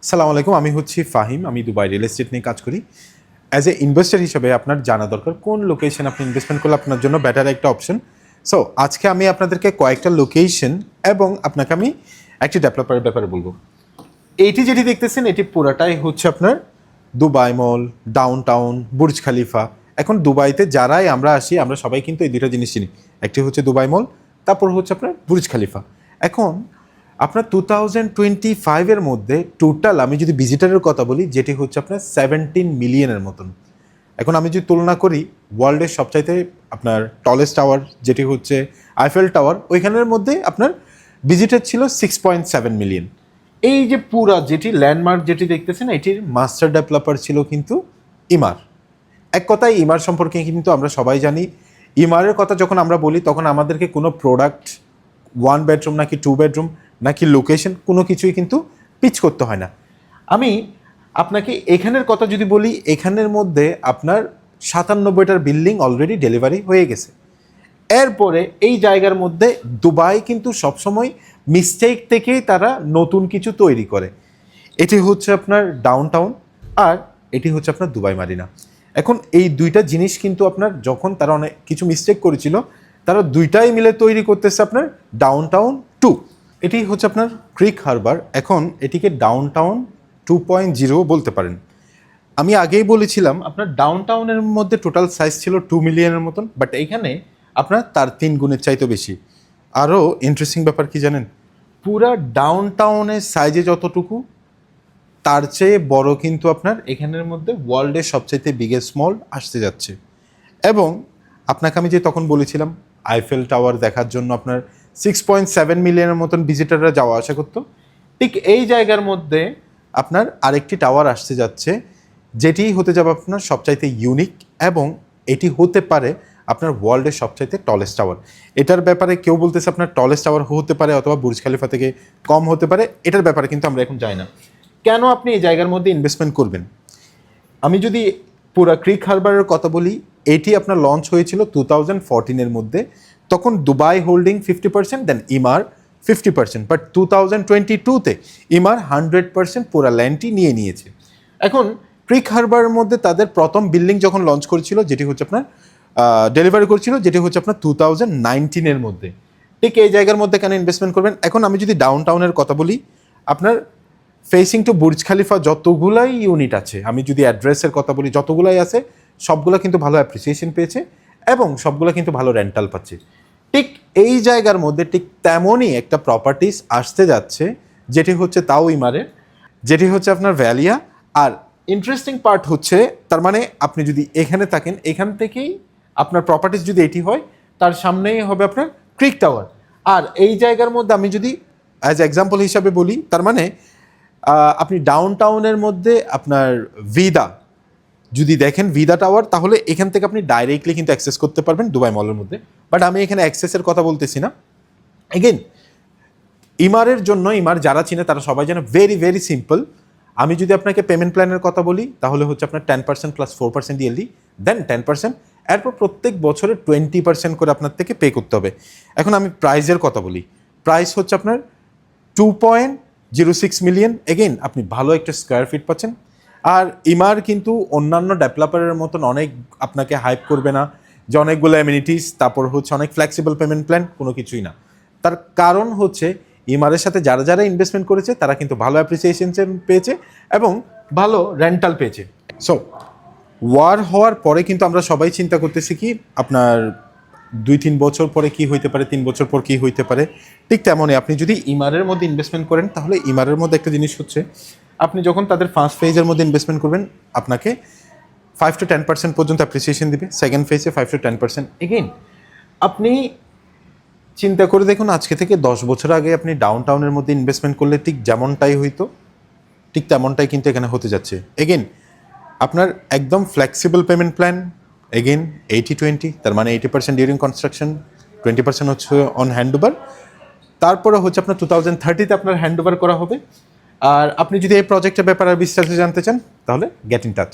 সালাম আলাইকুম, আমি হচ্ছি ফাহিম। আমি দুবাই রিয়েল এস্টেট নিয়ে কাজ করি। অ্যাজ এ ইনভেস্টর হিসেবে আপনার জানা দরকার কোন লোকেশন আপনি ইনভেস্টমেন্ট করলে আপনার জন্য বেটার একটা অপশন। সো আজকে আমি আপনাদেরকে কয়েকটা লোকেশন এবং আপনাকে আমি একটি ডেভেলপারের ব্যাপারে বলবো। এইটি যেটি দেখতেছেন এটি পুরাটাই হচ্ছে আপনার দুবাই মল, ডাউন টাউন, বুর্জ খালিফা। এখন দুবাইতে যারাই আমরা আসি আমরা সবাই কিন্তু এই দুইটা জিনিস চিনি। একটি হচ্ছে দুবাই মল, তারপর হচ্ছে আপনার বুর্জ খালিফা। এখন আপনার 2025-এর মধ্যে টোটাল আমি যদি ভিজিটারের কথা বলি যেটি হচ্ছে আপনার 17 মিলিয়নের মতন। এখন আমি যদি তুলনা করি ওয়ার্ল্ডের সবচাইতে আপনার টলেস্ট টাওয়ার যেটি হচ্ছে আইফেল টাওয়ার, ওইখানের মধ্যে আপনার ভিজিটার ছিল 6.7 মিলিয়ন। এই যে পুরা যেটি ল্যান্ডমার্ক যেটি দেখতেছেন এটির মাস্টার ডেভেলপার ছিল কিন্তু ইমার। এক কথায় ইমার সম্পর্কে কিন্তু আমরা সবাই জানি। ইমারের কথা যখন আমরা বলি তখন আমাদেরকে কোনো প্রোডাক্ট, 1 বেডরুম নাকি 2 বেডরুম নাকি লোকেশন, কোনো কিছুই কিন্তু পিচ করতে হয় না। আমি আপনাকে এখানের কথা যদি বলি, এখানের মধ্যে আপনার 97টার বিল্ডিং অলরেডি ডেলিভারি হয়ে গেছে। এরপরে এই জায়গার মধ্যে দুবাই কিন্তু সবসময় মিস্টেক থেকেই তারা নতুন কিছু তৈরি করে। এটি হচ্ছে আপনার ডাউন টাউন আর এটি হচ্ছে আপনার দুবাই মারিনা। এখন এই দুইটা জিনিস কিন্তু আপনার যখন তারা অনেক কিছু মিস্টেক করেছিল, তারা দুইটাই মিলে তৈরি করতেছে আপনার ডাউন টাউন 2। এটি হচ্ছে আপনার ক্রিক হারবার। এখন এটিকে ডাউন টাউন 2.0 বলতে পারেন। আমি আগেই বলেছিলাম আপনার ডাউন টাউনের মধ্যে টোটাল সাইজ ছিল 2 মিলিয়নের মতন, বাট এইখানে আপনার তার 3 গুণের চাইতে বেশি। আরও ইন্টারেস্টিং ব্যাপার কি জানেন, পুরা ডাউন টাউনের সাইজে যতটুকু তার চেয়ে বড় কিন্তু আপনার এখানের মধ্যে ওয়ার্ল্ডের সবচাইতে বিগেস্ট মল আসতে যাচ্ছে। এবং আপনাকে আমি যে তখন বলেছিলাম আইফেল টাওয়ার দেখার জন্য আপনার 6.7 মিলিয়নের মতন ভিজিটাররা যাওয়া আসা করতো, ঠিক এই জায়গার মধ্যে আপনার আরেকটি টাওয়ার আসতে যাচ্ছে যেটি হতে যাবে আপনার সবচাইতে ইউনিক এবং এটি হতে পারে আপনার ওয়ার্ল্ডের সবচাইতে টলেস্ট টাওয়ার। এটার ব্যাপারে কেউ বলতেছে আপনার টলেস্ট টাওয়ার হতে পারে অথবা বুর্জ খালিফা থেকে কম হতে পারে, এটার ব্যাপারে কিন্তু আমরা এখন যাই না। কেন আপনি এই জায়গার মধ্যে ইনভেস্টমেন্ট করবেন? আমি যদি পুরা ক্রিক হারবারের কথা বলি, এটি আপনার লঞ্চ হয়েছিল 2014-এর মধ্যে। তখন দুবাই হোল্ডিং 50%, দেন ইমার 50%, বাট 2022-তে ইমার 100% পুরা ল্যান্ডটি নিয়ে নিয়েছে। এখন ক্রিক হারবারের মধ্যে তাদের প্রথম বিল্ডিং যখন লঞ্চ করেছিল যেটি হচ্ছে আপনার ডেলিভারি করেছিল যেটি হচ্ছে আপনার 2019-এর মধ্যে। ঠিক এই জায়গার মধ্যে কেন ইনভেস্টমেন্ট করবেন? এখন আমি যদি ডাউন টাউনের কথা বলি, আপনার ফেসিং টু বুর্জ খালিফা যতগুলাই ইউনিট আছে, আমি যদি অ্যাড্রেসের কথা বলি যতগুলাই আছে সবগুলো কিন্তু ভালো অ্যাপ্রিসিয়েশন পেয়েছে এবং সবগুলো কিন্তু ভালো রেন্টাল পাচ্ছে। ঠিক এই জায়গার মধ্যে ঠিক তেমনই একটা প্রপার্টিস আসতে যাচ্ছে যেটি হচ্ছে তাও ইমারের, যেটি হচ্ছে আপনার ভ্যালিয়া। আর ইন্টারেস্টিং পার্ট হচ্ছে তার মানে আপনি যদি এখানে থাকেন, এখান থেকেই আপনার প্রপার্টিস যদি এটি হয় তার সামনেই হবে আপনার ক্রিক টাওয়ার। আর এই জায়গার মধ্যে আমি যদি অ্যাজ এক্সাম্পল হিসাবে বলি, তার মানে আপনি ডাউন টাউনের মধ্যে আপনার ভিদা যদি দেখেন, ভিদা টাওয়ার, তাহলে এখান থেকে আপনি ডাইরেক্টলি কিন্তু অ্যাক্সেস করতে পারবেন দুবাই মলের মধ্যে। বাট আমি এখানে অ্যাক্সেসের কথা বলতেছি না। এগেন ইমারের জন্য, ইমার যারা চিনে তারা সবাই জানে ভেরি ভেরি সিম্পল। আমি যদি আপনাকে পেমেন্ট প্ল্যানের কথা বলি তাহলে হচ্ছে আপনার 10% প্লাস 4% ইয়ারলি, দেন 10%, এরপর প্রত্যেক বছরে 20% করে আপনার থেকে পে করতে হবে। এখন আমি প্রাইসের কথা বলি, প্রাইস হচ্ছে আপনার 2.06 মিলিয়ন। এগেইন আপনি ভালো একটা স্কোয়ার ফিট পাচ্ছেন। আর ইমার কিন্তু অন্যান্য ডেভেলপারের মতন অনেক আপনাকে হাইপ করবে না যে অনেকগুলো অ্যামিনিটিস, তারপর হচ্ছে অনেক ফ্লেক্সিবল পেমেন্ট প্ল্যান, কোনো কিছুই না। তার কারণ হচ্ছে ইমারের সাথে যারা যারা ইনভেস্টমেন্ট করেছে তারা কিন্তু ভালো অ্যাপ্রিসিয়েশন পেয়েছে এবং ভালো রেন্টাল পেয়েছে। সো ওয়ার হওয়ার পরে কিন্তু আমরা সবাই চিন্তা করতেছি কি আপনার 2-3 বছর পরে কি হইতে পারে, 3 বছর পর কি হইতে পারে। ঠিক তেমনই আপনি যদি ইমারের মধ্যে ইনভেস্টমেন্ট করেন তাহলে ইমারের মধ্যে একটা জিনিস হচ্ছে আপনি যখন তাদের ফার্স্ট ফেজের মধ্যে ইনভেস্টমেন্ট করবেন আপনাকে 5 to 10% পর্যন্ত অ্যাপ্রিসিয়েশন দিবে, সেকেন্ড ফেজে 5 to 10%। এগেইন আপনি চিন্তা করে দেখুন আজকে থেকে 10 বছর আগে আপনি ডাউন টাউনের মধ্যে ইনভেস্টমেন্ট করলে ঠিক যেমনটাই হইতো ঠিক তেমনটাই কিন্তু এখানে হতে যাচ্ছে। এগেইন আপনার একদম ফ্লেক্সিবল পেমেন্ট প্ল্যান, এগেইন 80-20, তার মানে 80% ডিউরিং কনস্ট্রাকশন, 20% হচ্ছে অন হ্যান্ড ওভার। তারপরে হচ্ছে আপনার 2030-তে আপনার হ্যান্ড ওভার করা হবে। আর আপনি যদি এই প্রজেক্টের ব্যাপারে বিস্তারিত জানতে চান তাহলে গেট ইন টাচ।